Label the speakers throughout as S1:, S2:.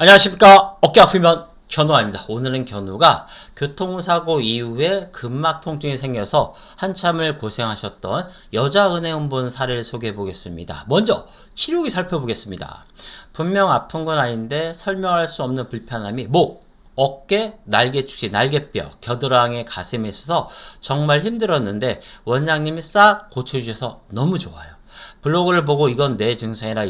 S1: 안녕하십니까. 어깨 아프면 견우아입니다. 오늘은 견우가 교통사고 이후에 근막 통증이 생겨서 한참을 고생하셨던 여자 은행원 사례를 소개해 보겠습니다. 먼저 치료기 살펴보겠습니다. 분명 아픈 건 아닌데 설명할 수 없는 불편함이 목, 어깨, 날개 축지, 날개뼈, 겨드랑이, 가슴에 있어서 정말 힘들었는데 원장님이 싹 고쳐주셔서 너무 좋아요. 블로그를 보고 이건 내 증상이라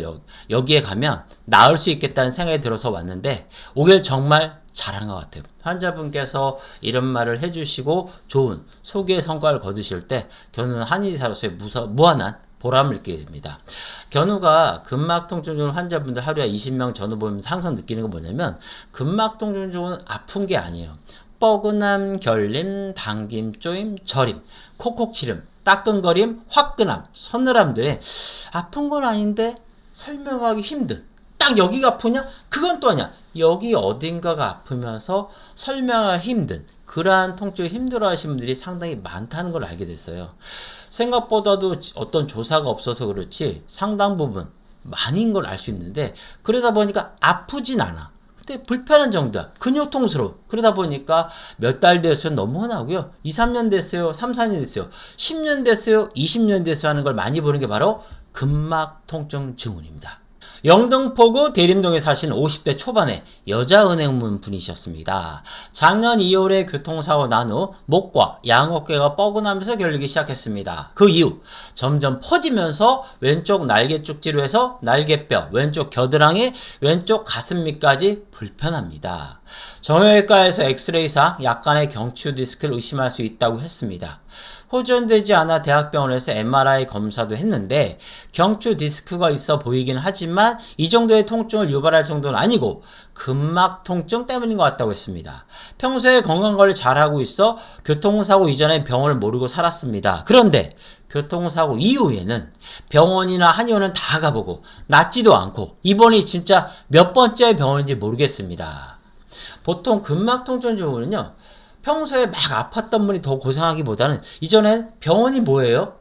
S1: 여기에 가면 나을 수 있겠다는 생각이 들어서 왔는데 오길 정말 잘한 것 같아요. 환자분께서 이런 말을 해주시고 좋은 소개의 성과를 거두실 때 견우는 한의사로서의 무한한 보람을 느끼게 됩니다. 견우가 근막통증 좋은 환자분들 하루에 20명 전후 보면서 항상 느끼는 건 뭐냐면 근막통증 좋은 아픈 게 아니에요. 뻐근함, 결림, 당김, 쪼임, 저림, 콕콕치름, 따끔거림, 화끈함, 서늘함들에 아픈 건 아닌데 설명하기 힘든, 딱 여기가 아프냐? 그건 또 아니야. 여기 어딘가가 아프면서 설명하기 힘든 그러한 통증을 힘들어하시는 분들이 상당히 많다는 걸 알게 됐어요. 생각보다도 어떤 조사가 없어서 그렇지 상당 부분 많은 걸 알 수 있는데 그러다 보니까 아프진 않아. 근데 불편한 정도야. 근육통스러워. 그러다 보니까 몇 달 됐어요. 너무 흔하고요. 2, 3년 됐어요. 3, 4년 됐어요. 10년 됐어요. 20년 됐어요 하는 걸 많이 보는 게 바로 근막통증 증후군입니다. 영등포구 대림동에 사시는 50대 초반의 여자 은행문 분이셨습니다. 작년 2월에 교통사고 난 후 목과 양어깨가 뻐근하면서 결리기 시작했습니다. 그 이후 점점 퍼지면서 왼쪽 날개 축지로 해서 날개뼈, 왼쪽 겨드랑이, 왼쪽 가슴 밑까지 불편합니다. 정형외과에서 엑스레이상 약간의 경추 디스크를 의심할 수 있다고 했습니다. 호전되지 않아 대학병원에서 MRI 검사도 했는데 경추 디스크가 있어 보이긴 하지만 이 정도의 통증을 유발할 정도는 아니고 근막 통증 때문인 것 같다고 했습니다. 평소에 건강관리 잘하고 있어 교통사고 이전에 병원을 모르고 살았습니다. 그런데 교통사고 이후에는 병원이나 한의원은 다 가보고 낫지도 않고 입원이 진짜 몇 번째 병원인지 모르겠습니다. 보통 근막 통증 증후군은요, 평소에 막 아팠던 분이 더 고생하기보다는 이전엔 병원이 뭐예요?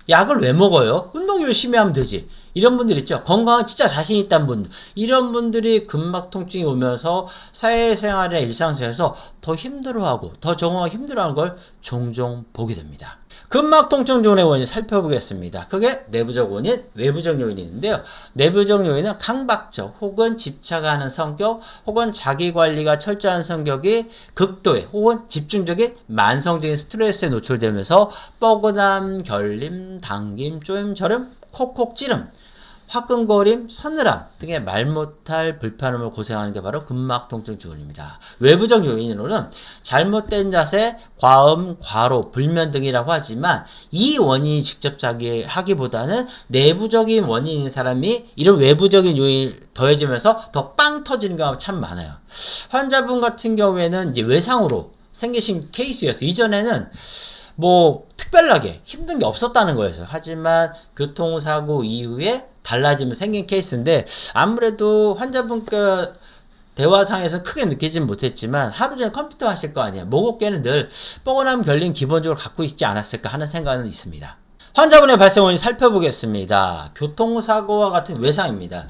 S1: 약을 왜 먹어요? 운동 열심히 하면 되지. 이런 분들 있죠. 건강은 진짜 자신 있다는 분들. 이런 분들이 근막 통증이 오면서 사회생활이나 일상생활에서 더 힘들어하고 더 적응하기 힘들어하는 걸 종종 보게 됩니다. 근막 통증 증후군의 원인 살펴보겠습니다. 그게 내부적 원인, 외부적 요인이 있는데요. 내부적 요인은 강박적 혹은 집착하는 성격 혹은 자기관리가 철저한 성격이 극도의 혹은 집중적인 만성적인 스트레스에 노출되면서 뻐근함, 결림, 당김, 쪼임, 저림, 콕콕 찌름, 화끈거림, 서늘함 등의 말 못할 불편함을 고생하는 게 바로 근막 통증 증후군입니다. 외부적 요인으로는 잘못된 자세, 과음, 과로, 불면 등이라고 하지만 이 원인이 직접 자기하기보다는 내부적인 원인인 사람이 이런 외부적인 요인이 더해지면서 더 빵 터지는 경우가 참 많아요. 환자분 같은 경우에는 이제 외상으로 생기신 케이스였어요. 이전에는 뭐 특별하게 힘든 게 없었다는 거였어요. 하지만 교통사고 이후에 달라지면 생긴 케이스인데 아무래도 환자분과 대화상에서 크게 느끼진 못했지만 하루 종일 컴퓨터 하실 거 아니에요. 목 어깨는 늘 뻐근함 결림 기본적으로 갖고 있지 않았을까 하는 생각은 있습니다. 환자분의 발생 원인 살펴보겠습니다. 교통사고와 같은 외상입니다.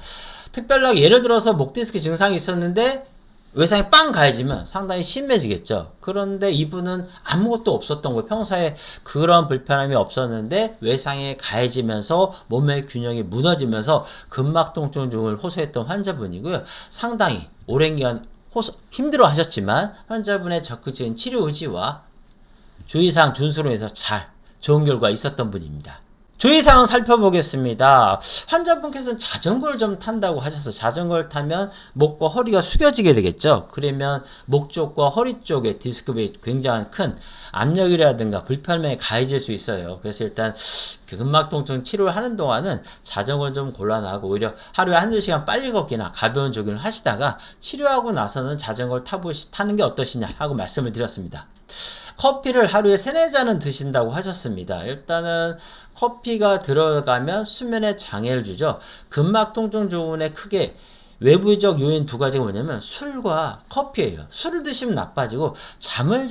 S1: 특별하게 예를 들어서 목 디스크 증상이 있었는데 외상이 빵 가해지면 상당히 심해지겠죠. 그런데 이분은 아무것도 없었던 거예요. 평소에 그런 불편함이 없었는데 외상이 가해지면서 몸의 균형이 무너지면서 근막통증 증후군을 호소했던 환자분이고요. 상당히 오랜 기간 힘들어 하셨지만 환자분의 적극적인 치료 의지와 주의사항 준수로 해서 잘 좋은 결과 있었던 분입니다. 주의사항 살펴보겠습니다. 환자분께서는 자전거를 좀 탄다고 하셔서 자전거를 타면 목과 허리가 숙여지게 되겠죠. 그러면 목 쪽과 허리 쪽에 디스크에 굉장히 큰 압력이라든가 불편함이 가해질 수 있어요. 그래서 일단 근막통증 치료를 하는 동안은 자전거를 좀 곤란하고 오히려 하루에 한두 시간 빨리 걷기나 가벼운 조깅을 하시다가 치료하고 나서는 자전거를 타는 게 어떠시냐 하고 말씀을 드렸습니다. 커피를 하루에 3-4잔은 드신다고 하셨습니다. 일단은 커피가 들어가면 수면에 장애를 주죠. 근막통증 증후군에 크게 외부적 요인 두 가지가 뭐냐면 술과 커피예요. 술을 드시면 나빠지고 잠을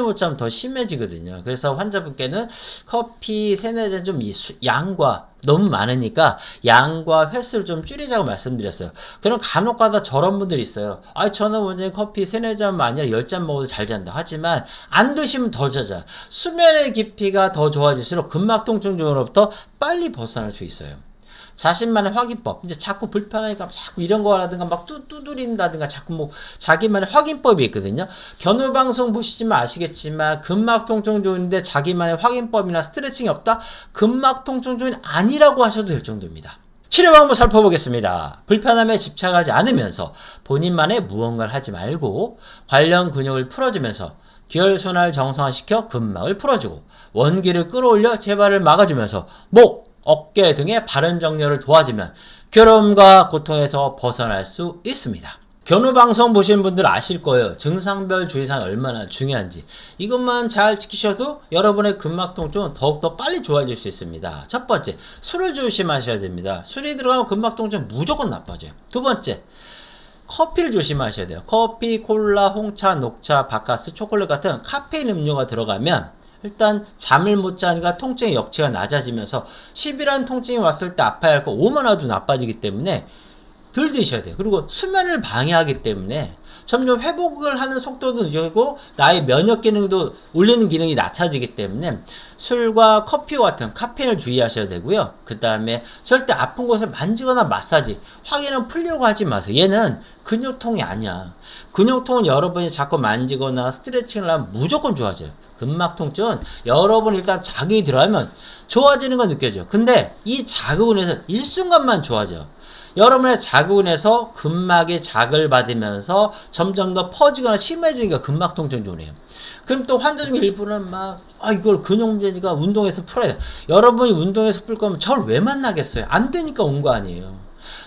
S1: 못 자면 더 심해지거든요. 그래서 환자분께는 커피 3-4잔 좀 양과 너무 많으니까 양과 횟수를 좀 줄이자고 말씀드렸어요. 그럼 간혹 가다 저런 분들이 있어요. 아, 저는 원장님 커피 3-4잔만 아니라 10잔 먹어도 잘 잔다. 하지만 안 드시면 더 젖어요. 수면의 깊이가 더 좋아질수록 근막 통증 증후로부터 빨리 벗어날 수 있어요. 자신만의 확인법. 이제 자꾸 불편하니까 자꾸 이런 거라든가 막 두드린다든가 자꾸 뭐 자기만의 확인법이 있거든요. 견우 방송 보시지만 아시겠지만 근막 통증 좋은데 자기만의 확인법이나 스트레칭이 없다? 근막 통증 좋은 아니라고 하셔도 될 정도입니다. 치료 방법 살펴보겠습니다. 불편함에 집착하지 않으면서 본인만의 무언가를 하지 말고 관련 근육을 풀어주면서 기혈순환을 정상화시켜 근막을 풀어주고 원기를 끌어올려 재발을 막아주면서 목, 어깨 등의 바른 정렬을 도와주면 괴로움과 고통에서 벗어날 수 있습니다. 견우방송 보시는 분들 아실 거예요. 증상별 주의사항이 얼마나 중요한지. 이것만 잘 지키셔도 여러분의 근막 통증은 더욱더 빨리 좋아질 수 있습니다. 첫 번째, 술을 조심하셔야 됩니다. 술이 들어가면 근막 통증 무조건 나빠져요. 두 번째, 커피를 조심하셔야 돼요. 커피, 콜라, 홍차, 녹차, 바카스, 초콜릿 같은 카페인 음료가 들어가면 일단 잠을 못 자니까 통증의 역치가 낮아지면서 10이라는 통증이 왔을 때 아파야 할 거 5만 와도 나빠지기 때문에 덜 드셔야 돼요. 그리고 수면을 방해하기 때문에 점점 회복을 하는 속도도 늦어지고 나의 면역 기능도 올리는 기능이 낮아지기 때문에 술과 커피와 같은 카페인을 주의하셔야 되고요. 그 다음에 절대 아픈 곳을 만지거나 마사지, 확인은 풀려고 하지 마세요. 얘는 근육통이 아니야. 근육통은 여러분이 자꾸 만지거나 스트레칭을 하면 무조건 좋아져요. 근막 통증은 여러분 일단 자극이 들어가면 좋아지는 건 느껴져요. 근데 이 자극은 해서 일순간만 좋아져요. 여러분의 자극은 해서 근막이 자극을 받으면서 점점 더 퍼지거나 심해지니까 근막 통증 좋네요. 그럼 또 환자 중 일부는 이걸 근육 문제니까 운동해서 풀어야 돼. 여러분이 운동해서 풀 거면 저를 왜 만나겠어요? 안 되니까 온 거 아니에요.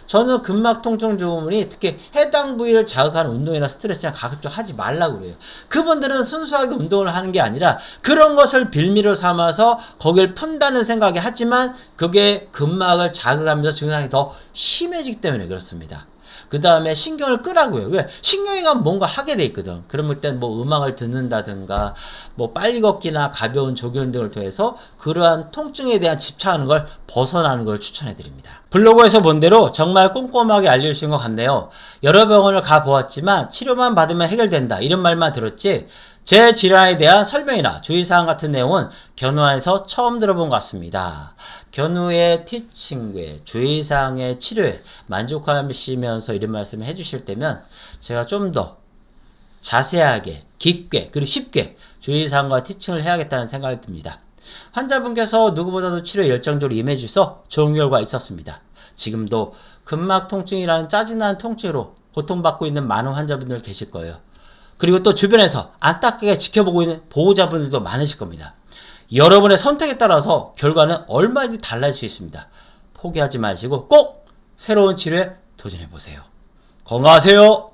S1: 저는 근막 통증 좋은 분이 특히 해당 부위를 자극하는 운동이나 스트레스나 가급적 하지 말라고 그래요. 그분들은 순수하게 운동을 하는 게 아니라 그런 것을 빌미로 삼아서 거길 푼다는 생각이 하지만 그게 근막을 자극하면서 증상이 더 심해지기 때문에 그렇습니다. 그 다음에 신경을 끄라고요. 왜? 신경이 가면 뭔가 하게 돼 있거든. 그럴 땐 뭐 음악을 듣는다든가 뭐 빨리 걷기나 가벼운 조깅 등을 통해서 그러한 통증에 대한 집착하는 걸 벗어나는 걸 추천해 드립니다. 블로그에서 본 대로 정말 꼼꼼하게 알려주신 것 같네요. 여러 병원을 가보았지만 치료만 받으면 해결된다 이런 말만 들었지 제 질환에 대한 설명이나 주의사항 같은 내용은 견우안에서 처음 들어본 것 같습니다. 견우의 티칭에 주의사항의 치료에 만족하시면서 이런 말씀을 해주실 때면 제가 좀 더 자세하게 깊게 그리고 쉽게 주의사항과 티칭을 해야겠다는 생각이 듭니다. 환자분께서 누구보다도 치료에 열정적으로 임해주셔서 좋은 결과가 있었습니다. 지금도 근막 통증이라는 짜증나는 통증으로 고통받고 있는 많은 환자분들 계실 거예요. 그리고 또 주변에서 안타깝게 지켜보고 있는 보호자분들도 많으실 겁니다. 여러분의 선택에 따라서 결과는 얼마든지 달라질 수 있습니다. 포기하지 마시고 꼭 새로운 치료에 도전해보세요. 건강하세요.